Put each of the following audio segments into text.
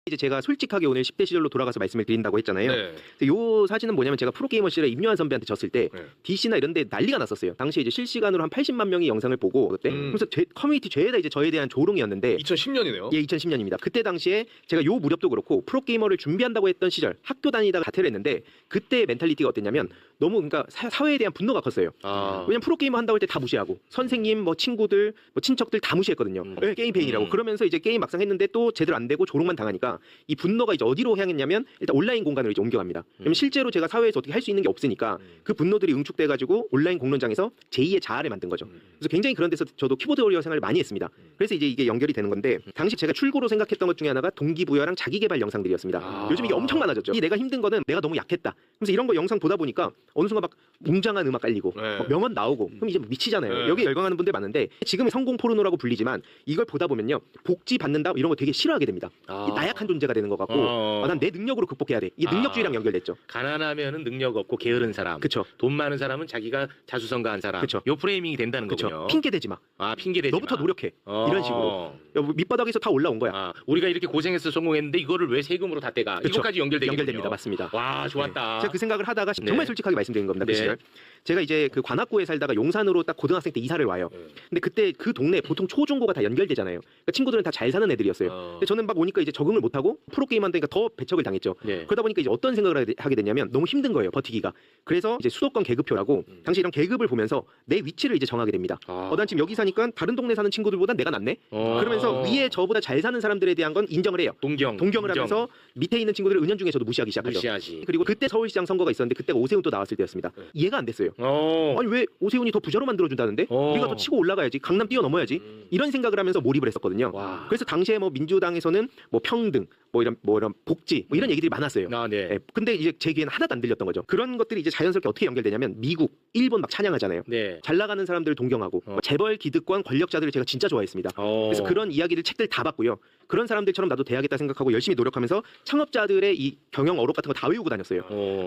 이제 제가 솔직하게 오늘 10대 시절로 돌아가서 말씀을 드린다고 했잖아요. 네. 요 사진은 뭐냐면 제가 프로게이머 시절에 임요한 선배한테 졌을 때 네. DC나 이런 데 난리가 났었어요. 당시에 이제 실시간으로 한 80만 명이 영상을 보고 그때 그래서 커뮤니티 죄다 이제 저에 대한 조롱이었는데 2010년이네요. 예, 2010년입니다. 그때 당시에 제가 요 무렵도 그렇고 프로게이머를 준비한다고 했던 시절 학교 다니다가 자퇴를 했는데 그때 멘탈리티가 어땠냐면 너무 그러니까 사회에 대한 분노가 컸어요. 왜냐면 프로게이머 한다고 할 때 다 무시하고 선생님, 뭐 친구들, 뭐 친척들 다 무시했거든요. 네, 게임 페인이라고. 그러면서 이제 게임 막상 했는데 또 제대로 안 되고 조롱만 당하니까 이 분노가 이제 어디로 향했냐면 일단 온라인 공간으로 이제 옮겨갑니다. 왜냐면 실제로 제가 사회에서 어떻게 할 수 있는 게 없으니까 그 분노들이 응축돼가지고 온라인 공론장에서 제2의 자아를 만든 거죠. 그래서 굉장히 그런 데서 저도 키보드 워리어 생활을 많이 했습니다. 그래서 이제 이게 연결이 되는 건데 당시 제가 출구로 생각했던 것 중에 하나가 동기부여랑 자기개발 영상들이었습니다. 요즘 이게 엄청 많아졌죠. 이 내가 힘든 거는 내가 너무 약했다. 그래서 이런 거 영상 보다 보니까 어느 순간 막 웅장한 음악 깔리고 명언 나오고 그럼 이제 미치잖아요. 여기 열광하는 분들 많은데 지금은 성공 포르노라고 불리지만 이걸 보다 보면요 복지 받는다 이런 거 되게 싫어하게 됩니다. 나약한 존재가 되는 것 같고 난 내 능력으로 극복해야 돼. 이게 능력주의랑 연결됐죠. 가난하면은 능력 없고 게으른 사람. 그쵸. 돈 많은 사람은 자기가 자수성가한 사람. 그쵸. 요 프레이밍이 된다는 그쵸. 거군요. 핑계 대지 마. 핑계 대지 너부터 마. 노력해. 이런 식으로. 밑바닥에서 다 올라온 거야. 우리가 이렇게 고생해서 성공했는데 이거를 왜 세금으로 다 떼가? 그쵸. 이거까지 연결됩니다. 맞습니다. 와, 좋았다. 네. 제가 그 생각을 하다가 정말 솔직하게 말씀드리는 겁니다. 그 네. 시절. 제가 이제 그 관악구에 살다가 용산으로 딱 고등학생 때 이사를 와요. 근데 그때 그 동네 보통 초중고가 다 연결되잖아요. 그러니까 친구들은 다 잘 사는 애들이었어요. 근데 저는 막 오니까 이제 적응을 못하고 프로게임 한다니까 더 배척을 당했죠. 네. 그러다 보니까 이제 어떤 생각을 하게 되냐면 너무 힘든 거예요. 버티기가. 그래서 이제 수도권 계급표라고 당시 이런 계급을 보면서 내 위치를 이제 정하게 됩니다. 난 지금 여기 사니까 다른 동네 사는 친구들보다 내가 낫네. 그러면서 위에 저보다 잘 사는 사람들에 대한 건 인정을 해요. 동경을 하면서 밑에 있는 친구들을 은연중에 저도 무시하기 시작하죠. 무시하지. 그리고 그때 서울시장 선거가 있었는데 그때가 오세훈 또 나왔을 때였습니다. 이해가 안 됐어요. 아니 왜 오세훈이 더 부자로 만들어준다는데 우리가 더 치고 올라가야지, 강남 뛰어넘어야지, 이런 생각을 하면서 몰입을 했었거든요. 그래서 당시에 뭐 민주당에서는 뭐 평등, 뭐 이런 복지, 뭐 이런 얘기들이 많았어요. 네. 근데 이제 제 귀에는 하나도 안 들렸던 거죠. 그런 것들이 이제 자연스럽게 어떻게 연결되냐면 미국, 일본 막 찬양하잖아요. 네. 잘 나가는 사람들을 동경하고 재벌, 기득권, 권력자들을 제가 진짜 좋아했습니다. 그래서 그런 이야기들 책들 다 봤고요. 그런 사람들처럼 나도 돼야겠다 생각하고 열심히 노력하면서 창업자들의 이 경영 어록 같은 거 다 외우고 다녔어요.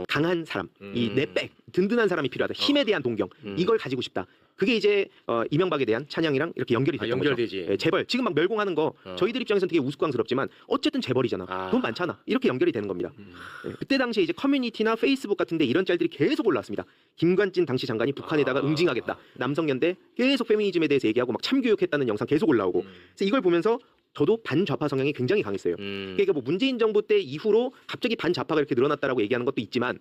강한 사람, 이 내 백, 든든한 사람이 필요하다. 힘에 대한 동경, 이걸 가지고 싶다. 그게 이제 이명박에 대한 찬양이랑 이렇게 연결이 됐던 연결되지. 거죠. 재벌, 지금 막 멸공하는 거 저희들 입장에서는 되게 우스꽝스럽지만 어쨌든 재벌이잖아. 돈 많잖아. 이렇게 연결이 되는 겁니다. 그때 당시에 이제 커뮤니티나 페이스북 같은데 이런 짤들이 계속 올라왔습니다. 김관진 당시 장관이 북한에다가 응징하겠다. 남성연대 계속 페미니즘에 대해서 얘기하고 막 참교육했다는 영상 계속 올라오고. 그래서 이걸 보면서 저도 반좌파 성향이 굉장히 강했어요. 그러니까 뭐 문재인 정부 때 이후로 갑자기 반좌파가 이렇게 늘어났다라고 얘기하는 것도 있지만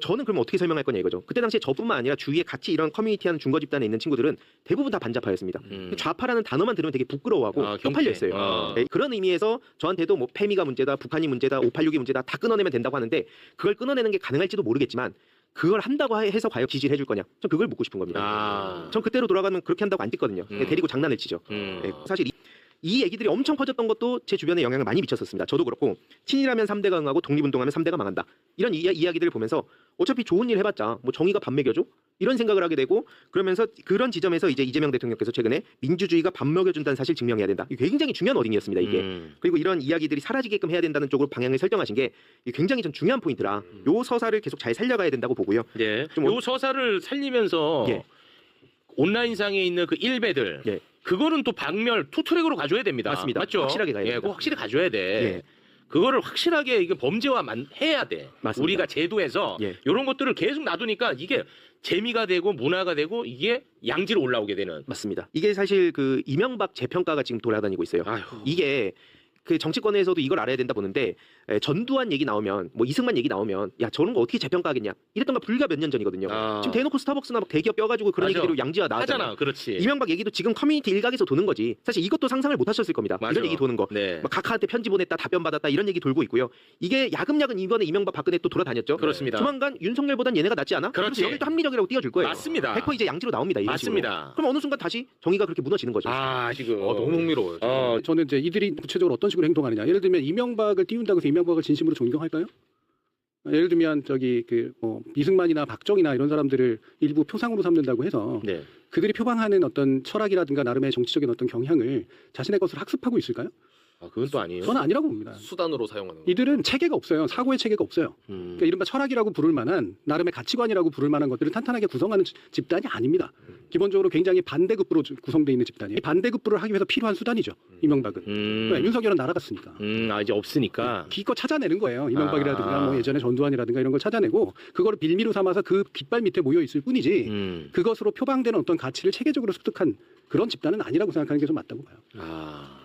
저는 그러면 어떻게 설명할 거냐 이거죠. 그때 당시에 저뿐만 아니라 주위에 같이 이런 커뮤니티하는 중거 집단에 있는 친구들은 대부분 다 반좌파였습니다. 좌파라는 단어만 들으면 되게 부끄러워하고 쪽팔려 있어요. 네, 그런 의미에서 저한테도 뭐 페미가 문제다, 북한이 문제다, 586이 문제다 다 끊어내면 된다고 하는데 그걸 끊어내는 게 가능할지도 모르겠지만 그걸 한다고 해서 과연 지지를 해줄 거냐? 전 그걸 묻고 싶은 겁니다. 전 그때로 돌아가면 그렇게 한다고 안 뛰거든요. 데리고 장난을 치죠. 네, 사실 이 얘기들이 엄청 퍼졌던 것도 제 주변에 영향을 많이 미쳤었습니다. 저도 그렇고 친일하면 3대가 응하고 독립운동하면 3대가 망한다. 이런 이야기들을 보면서 어차피 좋은 일 해봤자 뭐 정의가 밥 먹여줘? 이런 생각을 하게 되고 그러면서 그런 지점에서 이제 이재명 대통령께서 최근에 민주주의가 밥 먹여준다는 사실 증명해야 된다. 이게 굉장히 중요한 워딩이었습니다. 이게. 그리고 이런 이야기들이 사라지게끔 해야 된다는 쪽으로 방향을 설정하신 게 굉장히 전 중요한 포인트라 요 서사를 계속 잘 살려가야 된다고 보고요. 네. 요 서사를 살리면서 온라인상에 있는 그 일베들 그거는 또 박멸 투트랙으로 가져야 됩니다. 맞습니다. 맞죠? 확실하게 가야 됩니다. 그거 확실히 가져야 돼. 그거를 확실하게 이게 범죄화 해야 돼. 맞습니다. 우리가 제도에서 이런 것들을 계속 놔두니까 이게 재미가 되고 문화가 되고 이게 양지로 올라오게 되는. 맞습니다. 이게 사실 그 이명박 재평가가 지금 돌아다니고 있어요. 이게 그 정치권에서도 이걸 알아야 된다 보는데 전두환 얘기 나오면 뭐 이승만 얘기 나오면 야 저런 거 어떻게 재평가하겠냐 이랬던 거 불과 몇 년 전이거든요. 지금 대놓고 스타벅스나 막 대기업 껴가지고 그런 얘기로 양지화 나왔잖아. 하잖아. 그렇지. 이명박 얘기도 지금 커뮤니티 일각에서 도는 거지. 사실 이것도 상상을 못 하셨을 겁니다. 이런 얘기 도는 거. 막 각하한테 편지 보냈다 답변 받았다 이런 얘기 돌고 있고요. 이게 야금야금 이번에 이명박 박근혜 또 돌아다녔죠. 그렇습니다. 조만간 윤석열보단 얘네가 낫지 않아? 그렇지. 여기 또 합리적이라고 띄워줄 거예요. 맞습니다. 100% 이제 양지로 나옵니다. 이런 맞습니다. 식으로. 그럼 어느 순간 다시 정의가 그렇게 무너지는 거죠. 지금 너무 흥미로워요. 저는 이제 이들이 구체적으로 어떤 식으로 행동하느냐. 예를 들면 이명박을 띄운다고 해서 이명박을 진심으로 존경할까요? 예를 들면 저기 그 뭐 이승만이나 박정희나 이런 사람들을 일부 표상으로 삼는다고 해서 그들이 표방하는 어떤 철학이라든가 나름의 정치적인 어떤 경향을 자신의 것을 학습하고 있을까요? 아, 그건 또 아니에요. 저는 아니라고 봅니다. 수단으로 사용하는 거. 이들은 체계가 없어요. 사고의 체계가 없어요. 그러니까 이른바 철학이라고 부를 만한 나름의 가치관이라고 부를 만한 것들을 탄탄하게 구성하는 집단이 아닙니다. 기본적으로 굉장히 반대급부로 구성되어 있는 집단이에요. 이 반대급부를 하기 위해서 필요한 수단이죠. 이명박은. 그러니까 윤석열은 날아갔으니까. 아, 이제 없으니까. 기껏 찾아내는 거예요. 이명박이라든가 뭐 예전에 전두환이라든가 이런 걸 찾아내고 그거를 빌미로 삼아서 그 깃발 밑에 모여 있을 뿐이지 그것으로 표방되는 어떤 가치를 체계적으로 습득한 그런 집단은 아니라고 생각하는 게 좀 맞다고 봐요. 아.